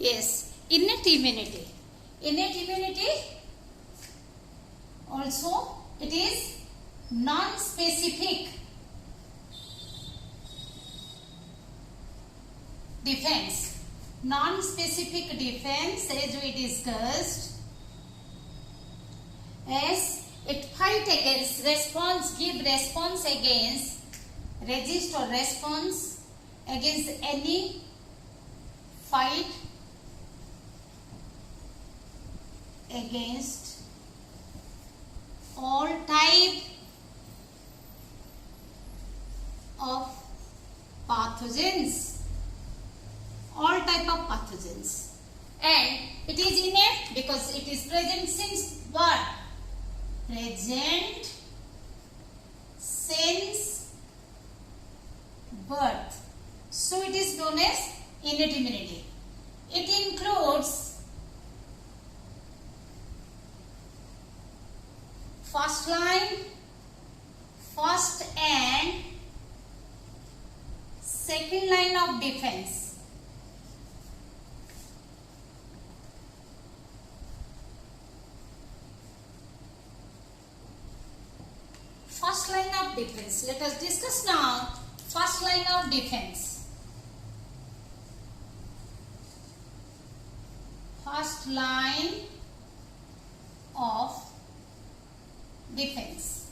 Yes, innate immunity. Innate immunity also it is non-specific defense. Non-specific defense, as we discussed, as it fight against, response, give response against, resist or response against any fight against all type of pathogens, all type of pathogens, and it is innate because it is present since birth, present since birth. So it is known as innate immunity. It includes first line, first and second line of defense. First line of defense. Let us discuss now first line of defense. First line of defense.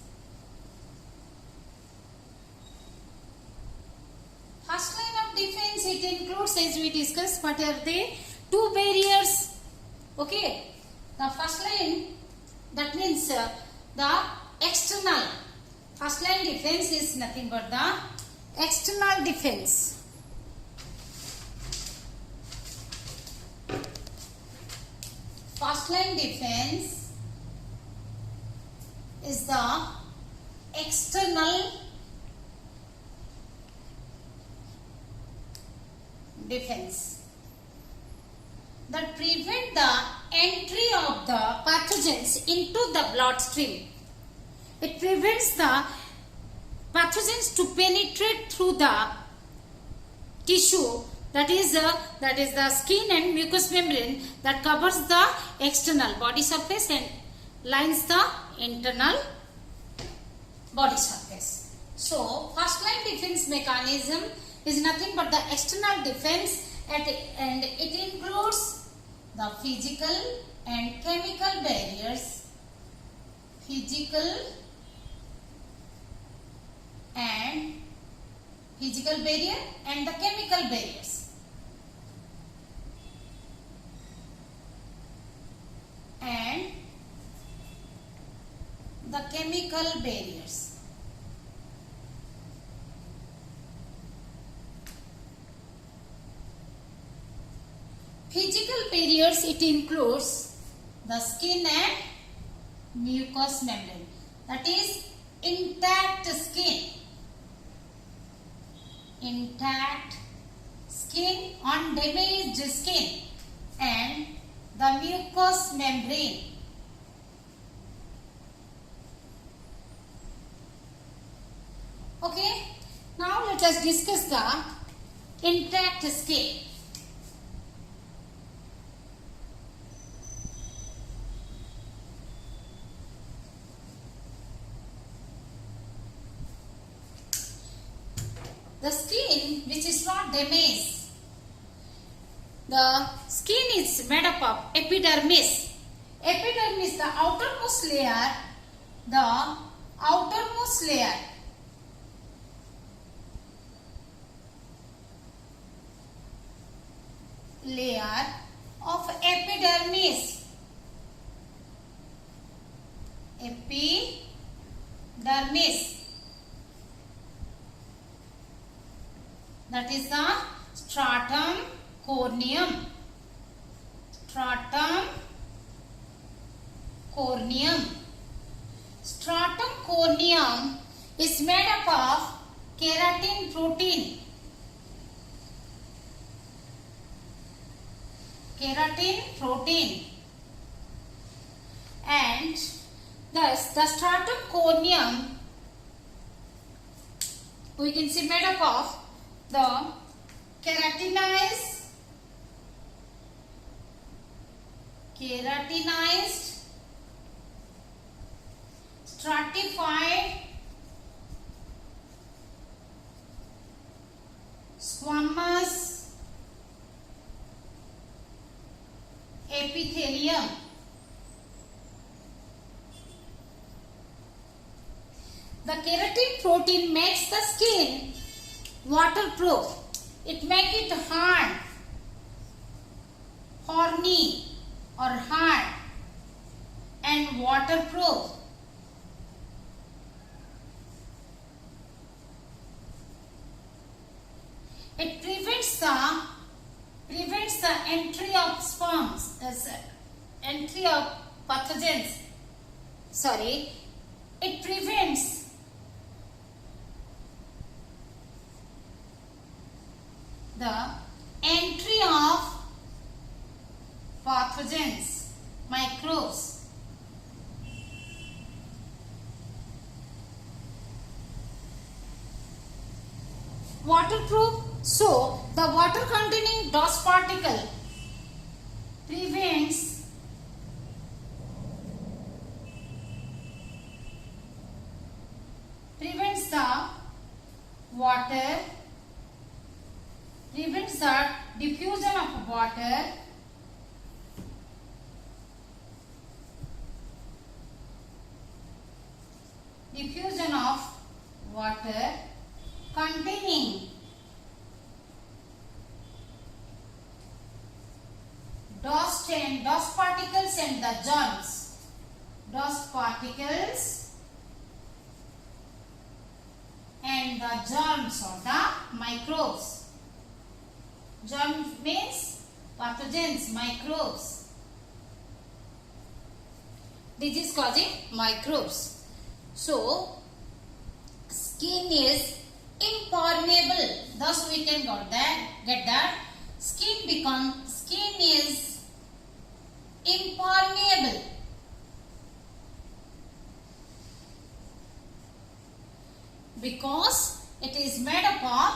First line of defense, it includes, as we discussed, what are they? Two barriers. Okay. The first line, that means the external. First line defense is nothing but the external defense. First line defense is the external defense that prevent the entry of the pathogens into the bloodstream. It prevents the pathogens to penetrate through the tissue, that is the skin and mucous membrane that covers the external body surface and lines the internal body surface. So, first line defense mechanism is nothing but the external defense, and it includes the physical and chemical barriers. Physical barrier and the chemical barriers. And the chemical barriers. Physical barriers, it includes the skin and mucous membrane. That is intact skin. Intact skin, undamaged skin, and the mucous membrane. Okay, now let us discuss the intact skin. The skin which is not damaged, the skin is made up of epidermis. Epidermis, the outermost layer, of epidermis. That is the stratum corneum. Stratum corneum is made up of keratin protein. And thus the stratum corneum, we can see, made up of the keratinized keratinized, stratified, squamous epithelium. The keratin protein makes the skin waterproof. It makes it hard, horny or hard and waterproof. It prevents the entry of sperms, entry of pathogens. Sorry, it prevents the entry of pathogens, microbes. Waterproof. So, the water containing dust particle prevents the diffusion of water containing dust particles and the germs. Dust particles and the germs or the microbes. Germs means pathogens, microbes. Disease causing microbes. So, skin is impermeable. Thus, we can get that skin is impermeable. Because it is made up of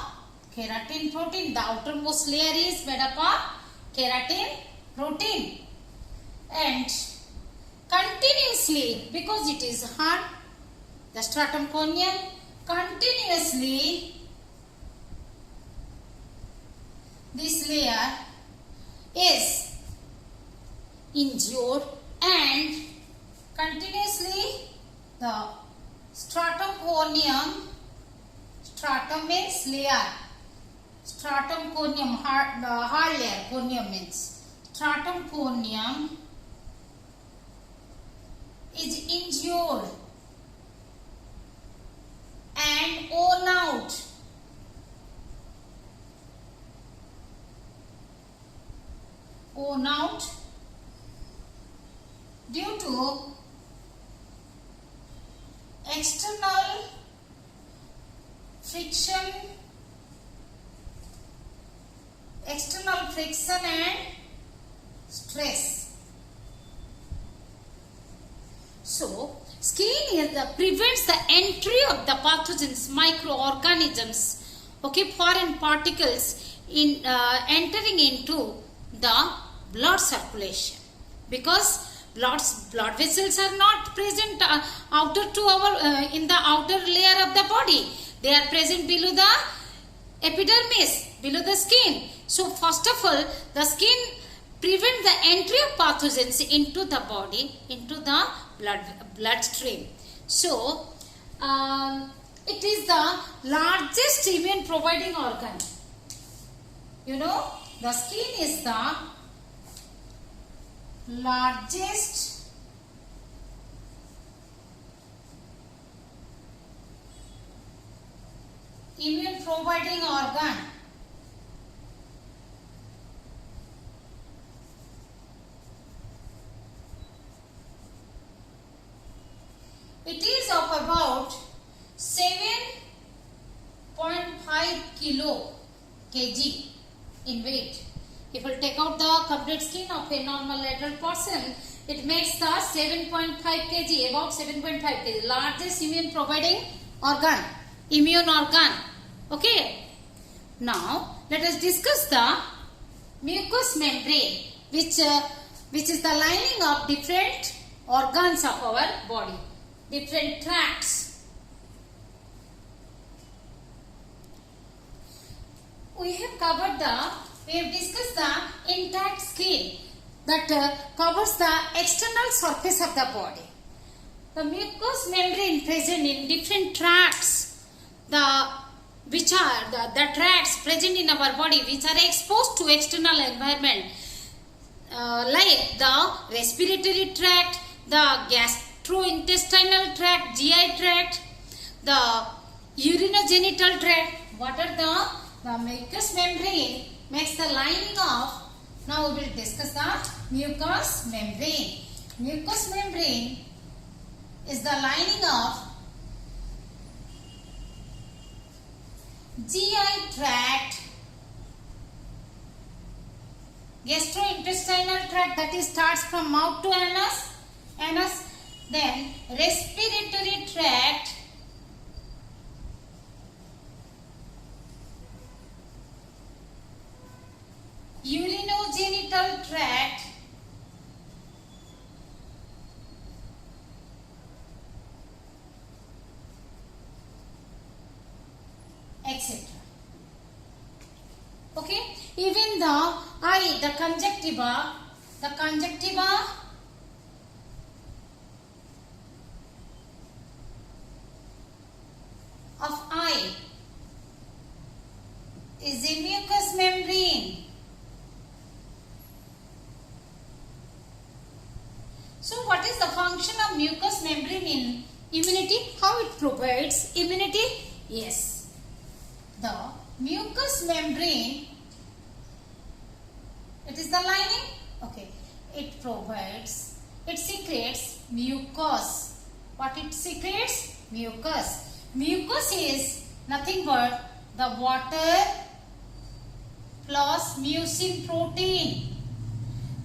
keratin protein. The outermost layer is made up of keratin protein. And continuously, because it is hard, the stratum corneum, continuously this layer is injured and continuously the stratum corneum, stratum means layer, stratum corneum, hard layer, corneum means stratum corneum is injured and worn out. Worn out due to external friction and stress. So, skin prevents the entry of the pathogens, microorganisms, okay, foreign particles in entering into the blood circulation, because blood vessels are not present in the outer layer of the body. They are present below the epidermis, below the skin. So first of all, the skin prevents the entry of pathogens into the body, into the bloodstream. So it is the largest immune providing organ. You know, the skin is the largest immune providing organ. It is of about 7.5 kg in weight. If we take out the complete skin of a normal adult person, it makes the 7.5 kg, about 7.5 kg, largest immune providing organ, immune organ. Okay. Now, let us discuss the mucous membrane, which which is the lining of different organs of our body, different tracts. We have discussed the intact skin that covers the external surface of the body. The mucous membrane present in different tracts, which are the tracts present in our body which are exposed to external environment, like the respiratory tract, the gastrointestinal tract, GI tract, the urinogenital tract. What are the mucous membrane makes the lining of. Now we will discuss the mucous membrane. Mucous membrane is the lining of GI tract, gastrointestinal tract, that is starts from mouth to anus, then respiratory tract, urinogenital tract, etc. Okay, even the eye, the conjunctiva of eye is a mucous membrane. So what is the function of mucous membrane in immunity? How it provides immunity? Yes, the mucous membrane, it is the lining. Okay, it secretes mucus. What it secretes? Mucus. Mucus is nothing but the water plus mucin protein.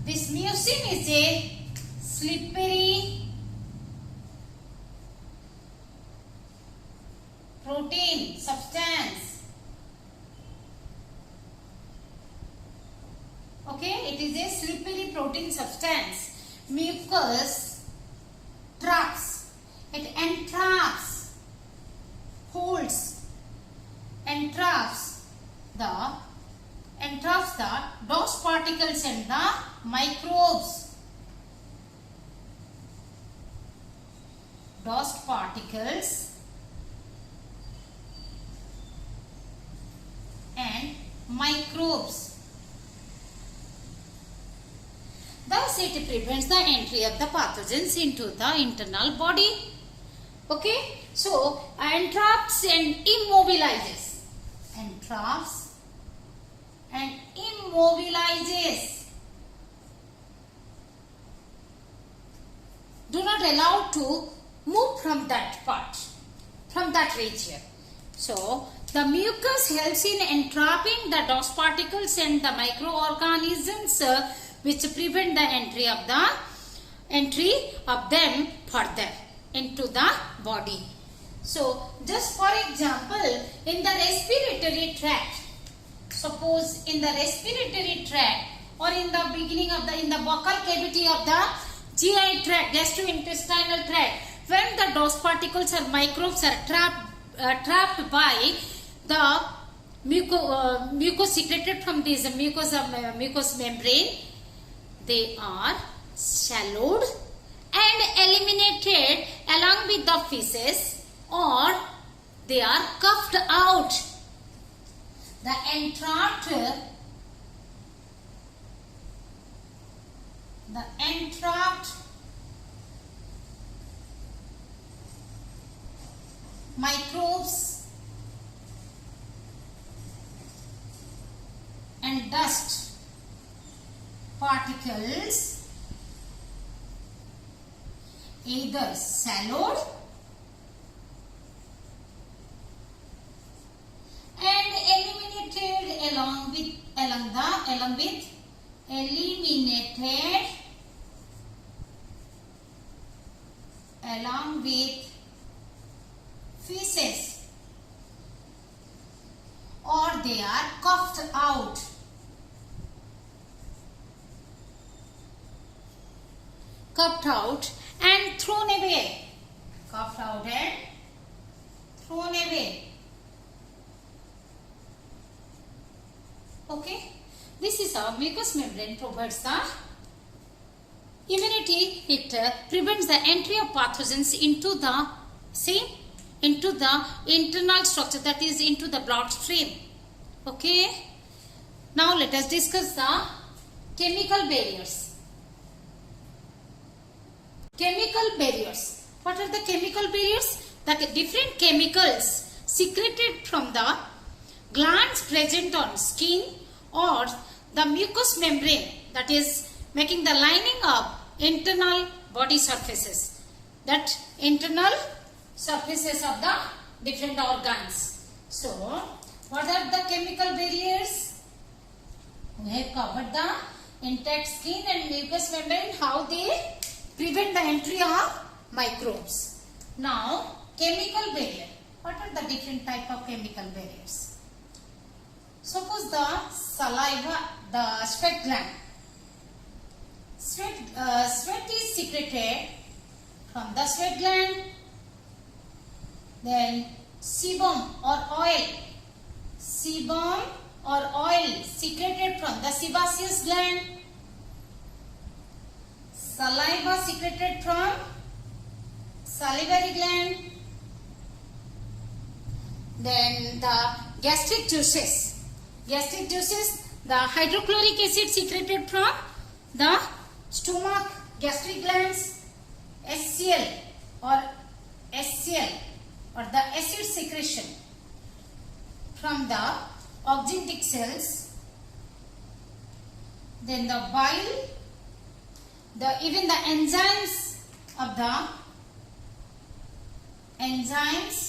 This mucin is a slippery protein substance. Okay, it is a slippery protein substance. Mucus traps, it entraps, holds, entraps the dust particles and the microbes. Dust particles and microbes. Thus it prevents the entry of the pathogens into the internal body. Okay, so entraps and immobilizes. Entraps and immobilizes. Do not allow to move from that part, from that region. So the mucus helps in entrapping the dust particles and the microorganisms which prevent the entry of them further into the body. So just for example, in the respiratory tract, suppose in the respiratory tract or in the beginning of in the buccal cavity of the GI tract, gastrointestinal tract, when the dust particles or microbes are trapped by the mucus secreted from this mucous membrane, they are swallowed and eliminated along with the feces, or they are coughed out. The entrapped microbes and dust particles either swallowed and eliminated along with feces, or they are coughed out. coughed out and thrown away. Coughed out and thrown away. Okay. This is how mucous membrane provides the immunity. It prevents the entry of pathogens into the internal structure, that is into the bloodstream. Okay. Now let us discuss the chemical barriers. Chemical barriers. What are the chemical barriers? The different chemicals secreted from the glands present on skin or the mucous membrane, that is making the lining of internal body surfaces, that internal surfaces of the different organs. So, what are the chemical barriers? We have covered the intact skin and mucous membrane, how they prevent the entry of microbes. Now, chemical barrier. What are the different type of chemical barriers? Suppose the saliva, the sweat gland. Sweat is secreted from the sweat gland. Then sebum or oil secreted from the sebaceous gland. Saliva secreted from salivary gland. Then the gastric juices. Gastric juices, the hydrochloric acid secreted from the stomach, gastric glands, HCl or the acid secretion from the oxyntic cells. Then the bile, even the enzymes of the enzymes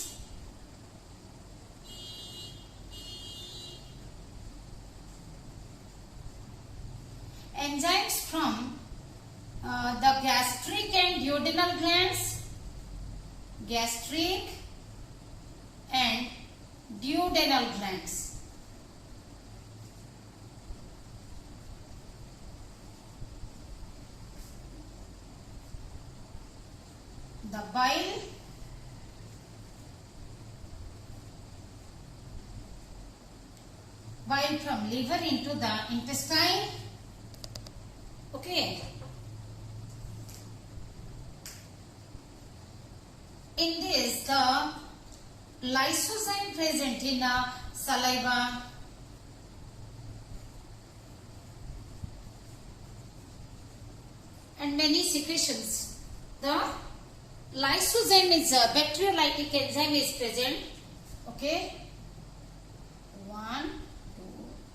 from the gastric and duodenal glands. Gastric and duodenal glands. The bile, from liver into the intestine. Okay. In this, the lysozyme present in saliva, and many secretions. The lysozyme is a bacteriolytic enzyme is present. Okay. 1, 2,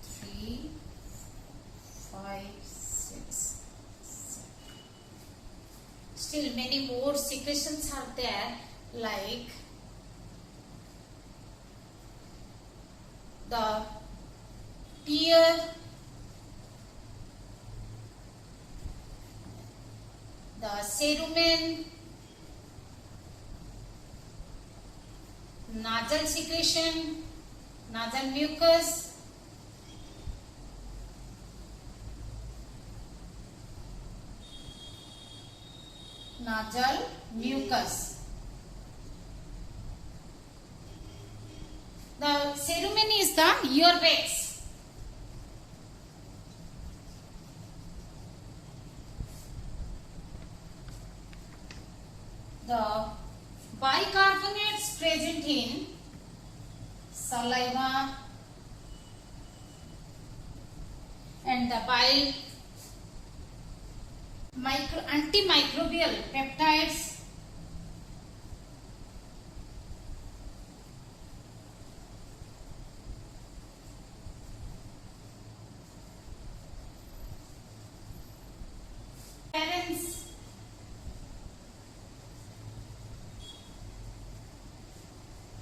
3, 5, 6, 7. Still many more secretions are there, like the tear, the cerumen, nasal secretion, nasal mucus, nasal mucus. The cerumen is the earwax. The bicarbonates present in saliva and the bile, antimicrobial peptides, parents,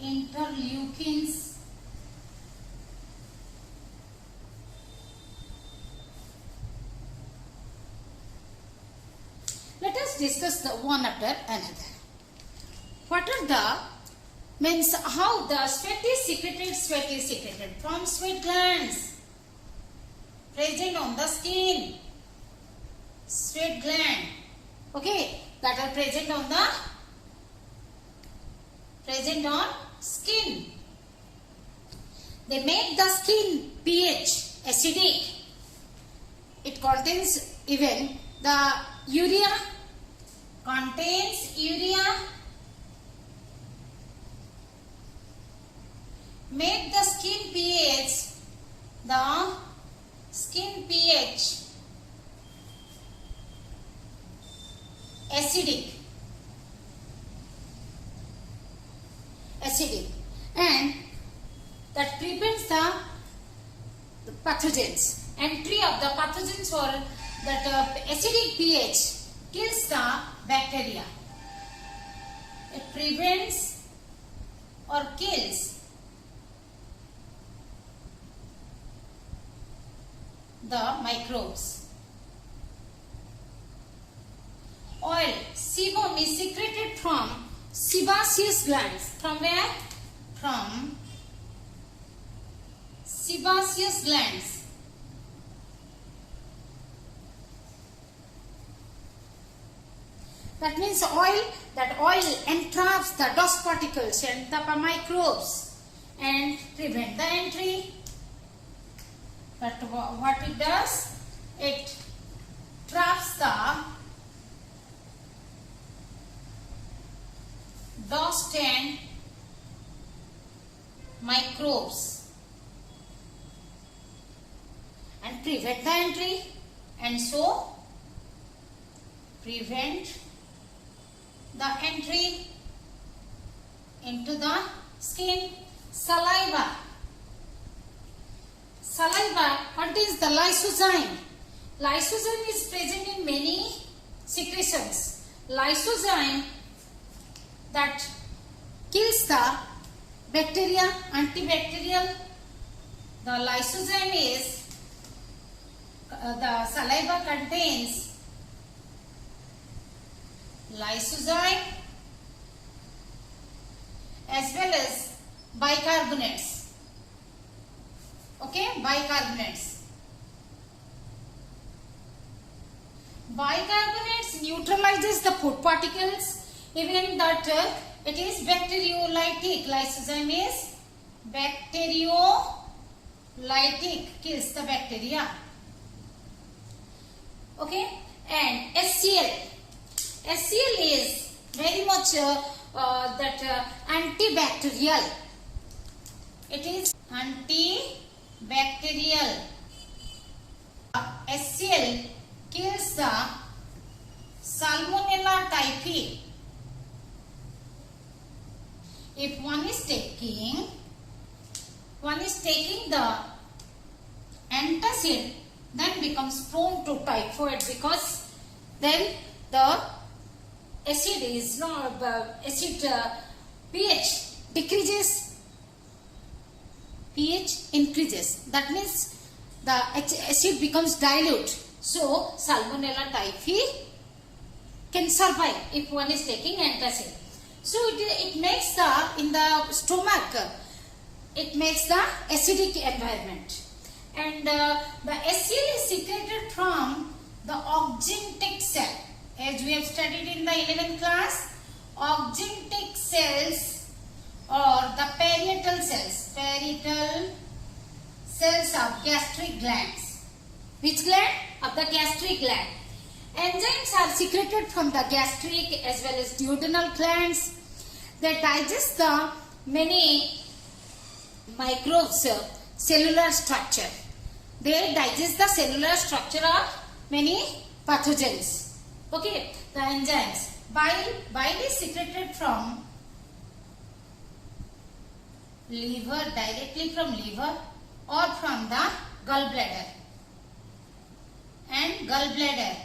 interleukins, let us discuss the one after another. What are the means how the sweat is secreted? Sweat is secreted from sweat glands present on the skin. Sweat gland. Okay. that are present on skin. They make the skin pH acidic. It contains even the urea. Make the skin pH acidic, and that prevents the pathogens. Entry of the pathogens or that acidic pH kills the bacteria. It prevents or kills the microbes. Oil, sebum, is secreted from sebaceous glands. From where? From sebaceous glands. That means that oil entraps the dust particles and the microbes and prevent the entry. But what it does? It traps the dust and microbes and prevent the entry, and so prevent the entry into the skin. Saliva contains the lysozyme. Lysozyme is present in many secretions. Lysozyme that kills the bacteria, antibacterial. The lysozyme is the saliva contains lysozyme as well as bicarbonates. Okay, bicarbonates. Bicarbonates neutralizes the food particles, even that it is bacteriolytic. Lysozyme is bacteriolytic, kills the bacteria. Okay, and HCl. HCl is very much antibacterial. It is antibacterial. HCl kills the Salmonella typhi. If one is taking the antacid, then becomes prone to typhoid, because then the acid is not pH decreases, pH increases. That means the acid becomes dilute. So Salmonella typhi can survive if one is taking antacid. So it makes in the stomach, it makes the acidic environment. And the HCl is secreted from the oxyntic cell. As we have studied in the 11th class, oxyntic cells or the parietal cells of gastric glands. Which gland? Of the gastric gland. Enzymes are secreted from the gastric as well as duodenal glands. They digest the many microbes' cellular structure. They digest the cellular structure of many pathogens. Okay, the enzymes. Bile is secreted from liver, directly from liver or from the gallbladder. And gallbladder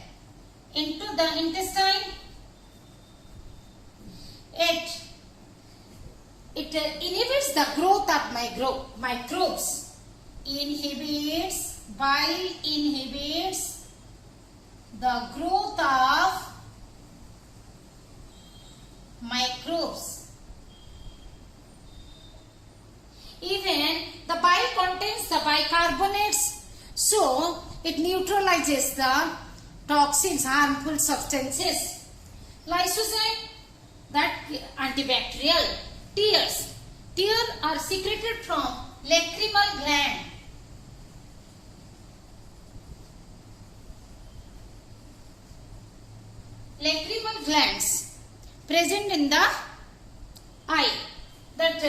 into the intestine. It inhibits the growth of microbes. Bile inhibits the growth of microbes. Even the bile contains the bicarbonates, so it neutralizes the toxins, harmful substances. Lysozyme, that antibacterial. Tears. Tears are secreted from lacrimal gland. Lacrimal glands present in the eye. That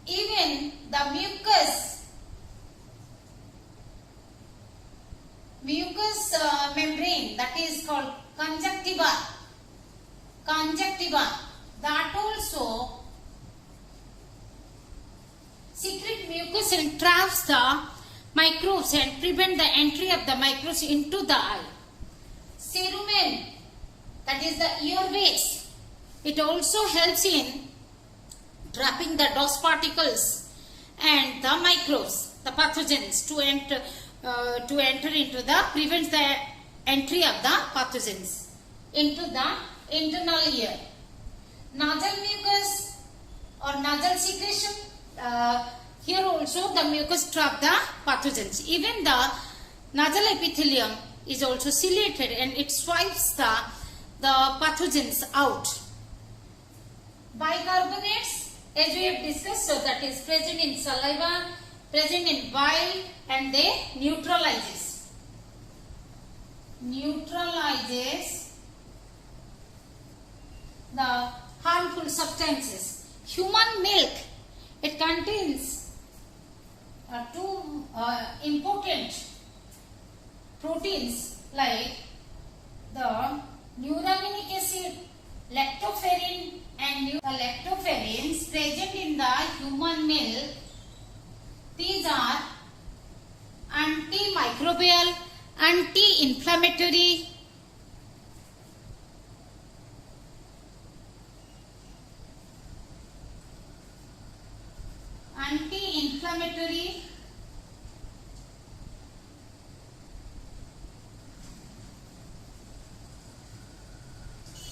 even the mucous membrane, that is called conjunctiva, that also secrete mucus and traps the microbes and prevent the entry of the microbes into the eye. Cerumen, that is the ear base, it also helps in trapping the dust particles and the microbes, the pathogens to enter into the, prevents the entry of the pathogens into the internal ear. Nasal mucus or nasal secretion, here also the mucus trap the pathogens. Even the nasal epithelium is also ciliated and it swipes the pathogens out. Bicarbonates, as we have discussed, so that is present in saliva, present in bile, and they neutralizes the harmful substances. Human milk, it contains two important proteins like the neuraminic acid, lactoferrin, and the lactoferrins present in the human milk. These are antimicrobial, anti-inflammatory,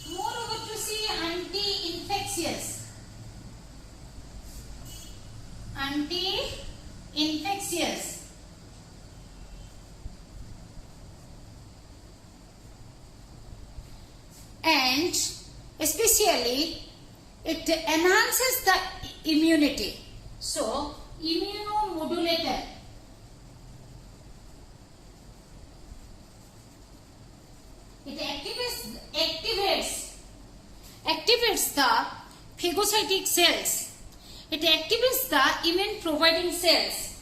moreover to see anti-infectious, and especially it enhances the immunity. So, immunomodulator. It activates the phagocytic cells. It activates the immune providing cells.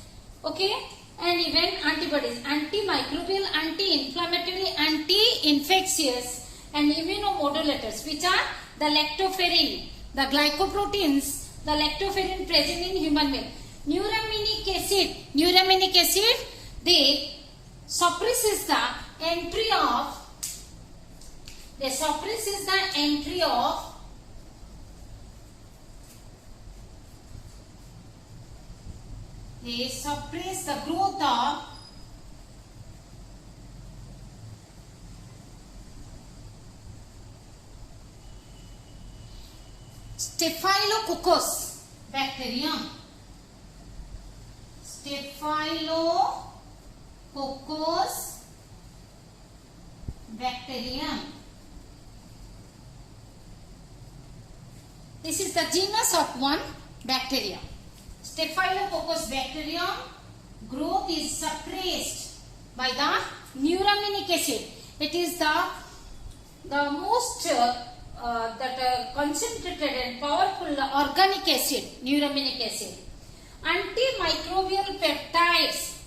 Okay, and even antibodies, antimicrobial, anti-inflammatory, anti-infectious, and immunomodulators, which are the lactoferrin, the glycoproteins, the lactoferrin present in human milk. Neuraminic acid, they suppresses the entry of they suppress the growth of Staphylococcus bacterium. This is the genus of one bacteria. Staphylococcus bacterium growth is suppressed by the neuraminic acid. It is the most concentrated and powerful organic acid, neuraminic acid. Antimicrobial peptides.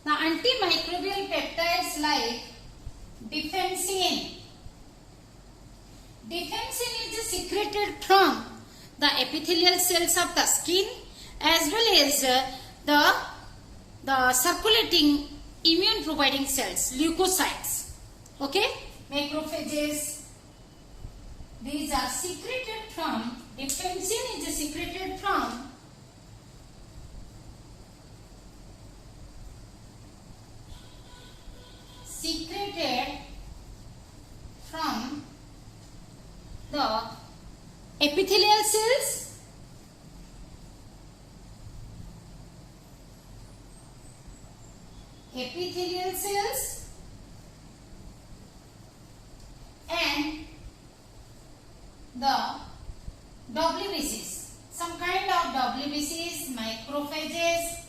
The antimicrobial peptides like defensin. Defensin is secreted from the epithelial cells of the skin as well as the circulating immune providing cells, leukocytes. Okay, macrophages. These are secreted from, defensin is secreted from the epithelial cells and the WBCs. Some kind of WBCs, macrophages.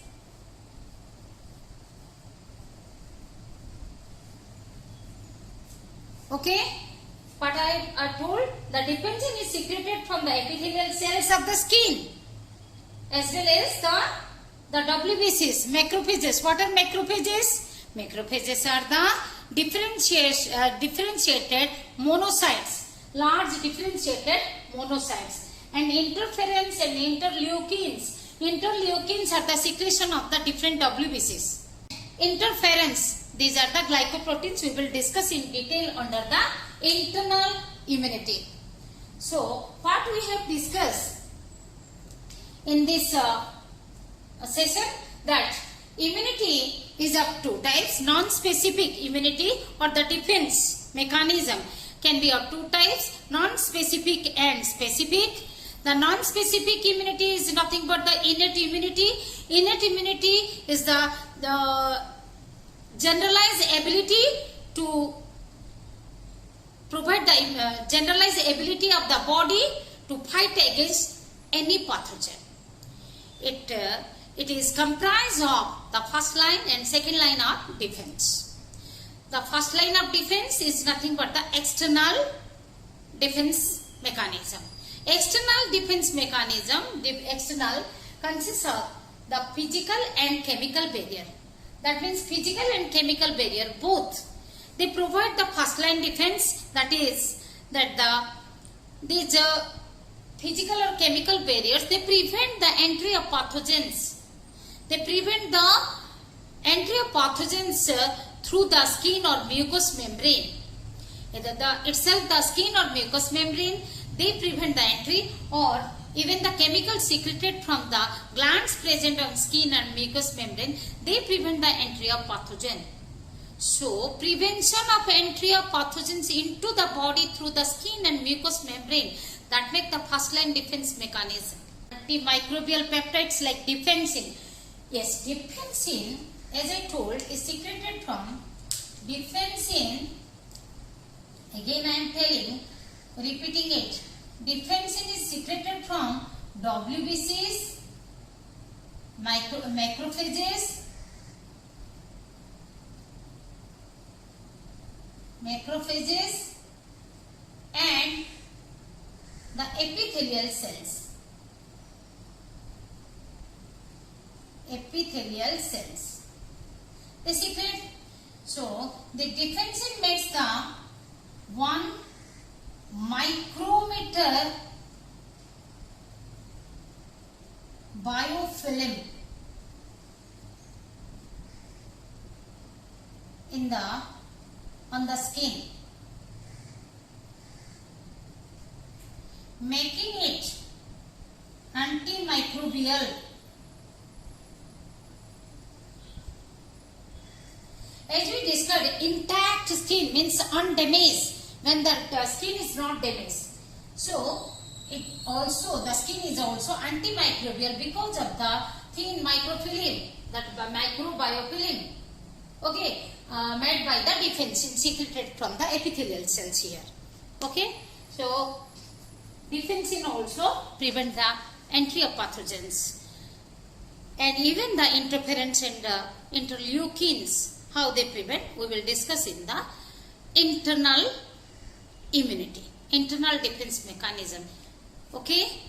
Okay, but I told the defensin is secreted from the epithelial cells of the skin as well as the WBCs, macrophages. What are macrophages? Macrophages are the differentiated monocytes, large differentiated monocytes, and interferons and interleukins. Interleukins are the secretion of the different WBCs. Interferons, these are the glycoproteins we will discuss in detail under the internal immunity. So, what we have discussed in this session, that immunity is of two types. Non-specific immunity or the defense mechanism can be of two types, non-specific and specific. The non-specific immunity is nothing but the innate immunity. Innate immunity is the generalized ability to provide the generalized ability of the body to fight against any pathogen. It is comprised of the first line and second line of defense. The first line of defense is nothing but the external defense mechanism. External defense mechanism, external consists of the physical and chemical barrier. That means physical and chemical barrier both. They provide the first line defense, that is that these physical or chemical barriers, they prevent the entry of pathogens. They prevent the entry of pathogens through the skin or mucous membrane. Either the skin or mucous membrane, they prevent the entry, or even the chemicals secreted from the glands present on skin and mucous membrane, they prevent the entry of pathogen. So, prevention of entry of pathogens into the body through the skin and mucous membrane, that make the first line defense mechanism. Antimicrobial peptides like defensin. Yes, defensin, as I told, is secreted from defensin. Again I am telling, repeating it. Defensin is secreted from WBCs, macrophages, and the epithelial cells. Epithelial cells. They secrete. So, the defensin makes the 1 micrometer biofilm on the skin, making it antimicrobial. As we discussed, intact skin means undamaged, when the skin is not damaged. So, the skin is also antimicrobial because of the thin microfilm, that microbiofilm, okay, made by the defensin secreted from the epithelial cells here. Okay, so defensin also prevent the entry of pathogens, and even the interferons and interleukins, how they prevent, we will discuss in the internal immunity, internal defense mechanism. Okay.